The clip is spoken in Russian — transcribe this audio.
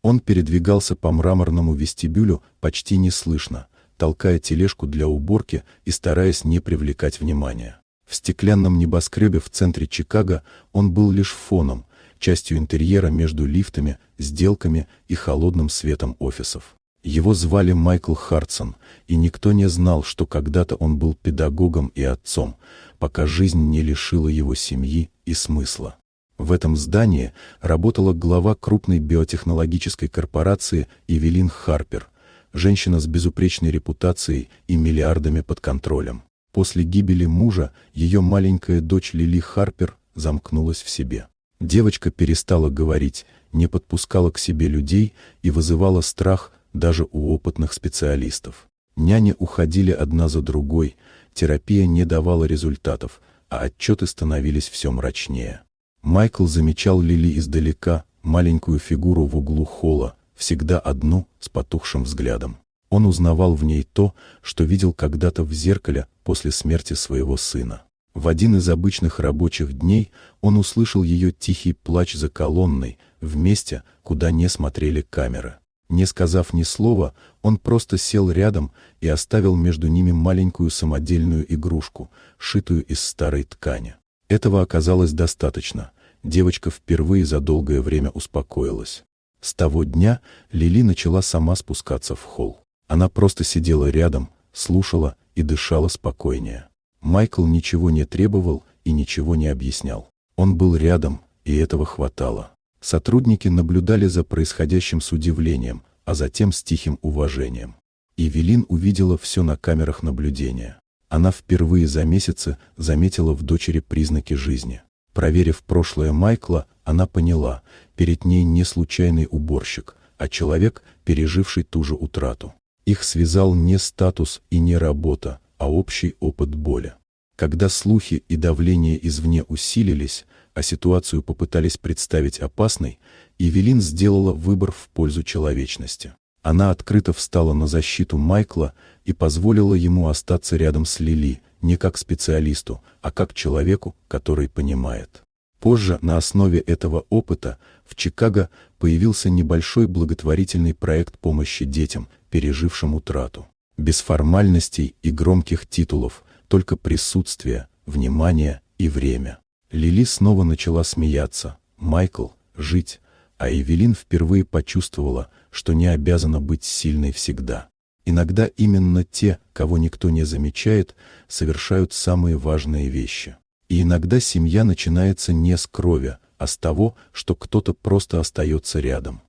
Он передвигался по мраморному вестибюлю почти неслышно, толкая тележку для уборки и стараясь не привлекать внимания. В стеклянном небоскребе в центре Чикаго он был лишь фоном, частью интерьера между лифтами, сделками и холодным светом офисов. Его звали Майкл Хартсон, и никто не знал, что когда-то он был педагогом и отцом, пока жизнь не лишила его семьи и смысла. В этом здании работала глава крупной биотехнологической корпорации Эвелин Харпер, женщина с безупречной репутацией и миллиардами под контролем. После гибели мужа ее маленькая дочь Лили Харпер замкнулась в себе. Девочка перестала говорить, не подпускала к себе людей и вызывала страх даже у опытных специалистов. Няни уходили одна за другой, терапия не давала результатов, а отчеты становились все мрачнее. Майкл замечал Лили издалека, маленькую фигуру в углу холла, всегда одну, с потухшим взглядом. Он узнавал в ней то, что видел когда-то в зеркале после смерти своего сына. В один из обычных рабочих дней он услышал ее тихий плач за колонной, в месте, куда не смотрели камеры. Не сказав ни слова, он просто сел рядом и оставил между ними маленькую самодельную игрушку, шитую из старой ткани. Этого оказалось достаточно. Девочка впервые за долгое время успокоилась. С того дня Лили начала сама спускаться в холл. Она просто сидела рядом, слушала и дышала спокойнее. Майкл ничего не требовал и ничего не объяснял. Он был рядом, и этого хватало. Сотрудники наблюдали за происходящим с удивлением, а затем с тихим уважением. Эвелин увидела все на камерах наблюдения. Она впервые за месяцы заметила в дочери признаки жизни. Проверив прошлое Майкла, она поняла, перед ней не случайный уборщик, а человек, переживший ту же утрату. Их связал не статус и не работа, а общий опыт боли. Когда слухи и давление извне усилились, а ситуацию попытались представить опасной, Эвелин сделала выбор в пользу человечности. Она открыто встала на защиту Майкла и позволила ему остаться рядом с Лили, не как специалисту, а как человеку, который понимает. Позже, на основе этого опыта, в Чикаго появился небольшой благотворительный проект помощи детям, пережившим утрату. Без формальностей и громких титулов, только присутствие, внимание и время. Лили снова начала смеяться, Майкл — жить, а Эвелин впервые почувствовала, что не обязана быть сильной всегда. Иногда именно те, кого никто не замечает, совершают самые важные вещи. И иногда семья начинается не с крови, а с того, что кто-то просто остается рядом.